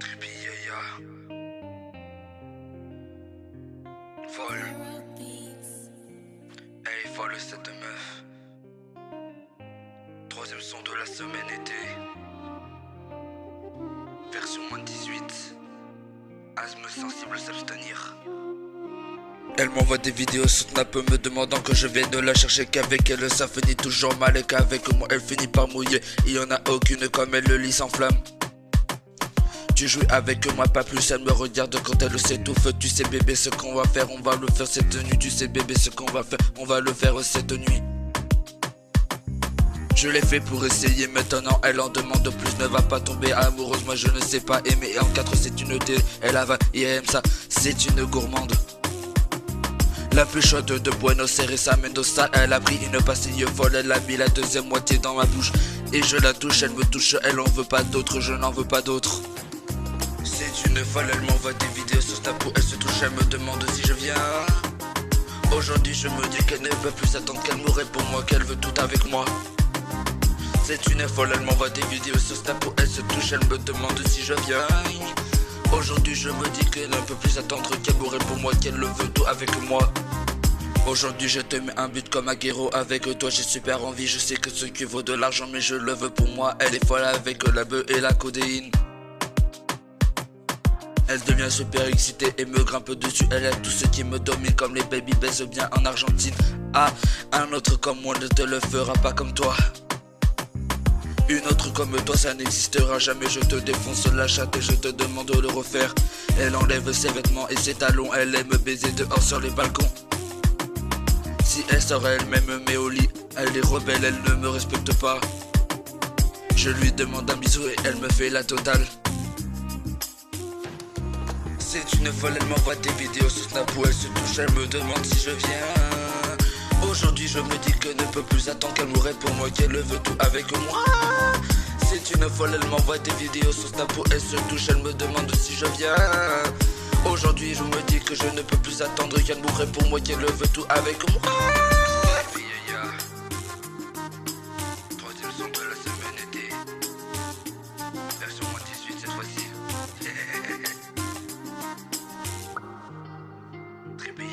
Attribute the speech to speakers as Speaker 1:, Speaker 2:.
Speaker 1: Trippier, folle. Hey, folle cette meuf. Troisième son de la semaine été. Version moins de 18. Asthme sensible s'abstenir. Elle m'envoie des vidéos sur Snap me demandant que je vienne la chercher, qu'avec elle ça finit toujours mal et qu'avec moi elle finit par mouiller. Il y en a aucune comme elle, le lit s'enflamme. Tu joues avec moi pas plus, elle me regarde quand elle s'étouffe. Tu sais bébé ce qu'on va faire, on va le faire cette nuit. Tu sais bébé ce qu'on va faire, on va le faire cette nuit. Je l'ai fait pour essayer, maintenant elle en demande plus. Ne va pas tomber amoureuse, moi je ne sais pas aimer. Et en 4 c'est une télé, elle avale et elle aime ça, c'est une gourmande. La plus chaude de Buenos Aires à Mendoza. Elle a pris une pastille folle, elle a mis la deuxième moitié dans ma bouche. Et je la touche, elle me touche, elle en veut pas d'autre, je n'en veux pas d'autre. C'est une folle, elle m'envoie des vidéos sur Snap où elle se touche, elle me demande si je viens. Aujourd'hui je me dis qu'elle ne peut plus attendre, qu'elle me répond moi, qu'elle veut tout avec moi. C'est une folle, elle m'envoie des vidéos sur Snap où elle se touche, elle me demande si je viens. Aujourd'hui je me dis qu'elle ne peut plus attendre, qu'elle me répond moi, qu'elle le veut tout avec moi. Aujourd'hui je te mets un but comme Aguero, avec toi j'ai super envie, je sais que ce qui vaut de l'argent mais je le veux pour moi. Elle est folle avec la bœuf et la codéine. Elle devient super excitée et me grimpe dessus. Elle aime tout ce qui me domine, comme les baby baissent bien en Argentine. Ah, un autre comme moi ne te le fera pas comme toi. Une autre comme toi ça n'existera jamais. Je te défonce la chatte et je te demande de le refaire. Elle enlève ses vêtements et ses talons. Elle aime baiser dehors sur les balcons. Si elle sort elle me met au lit. Elle est rebelle, elle ne me respecte pas. Je lui demande un bisou et elle me fait la totale. C'est une folle, elle m'envoie des vidéos sur Snap où elle se touche, elle me demande si je viens. Aujourd'hui je me dis qu'elle ne peut plus attendre, qu'elle me répond moi, qu'elle veut tout avec moi. C'est une folle, elle m'envoie des vidéos sur Snap où elle se touche, elle me demande si je viens. Aujourd'hui je me dis que je ne peux plus attendre, qu'elle me répond moi, qu'elle veut tout avec moi. Troisième son de la semaine été. Version moins 18 cette fois-ci. Trippier.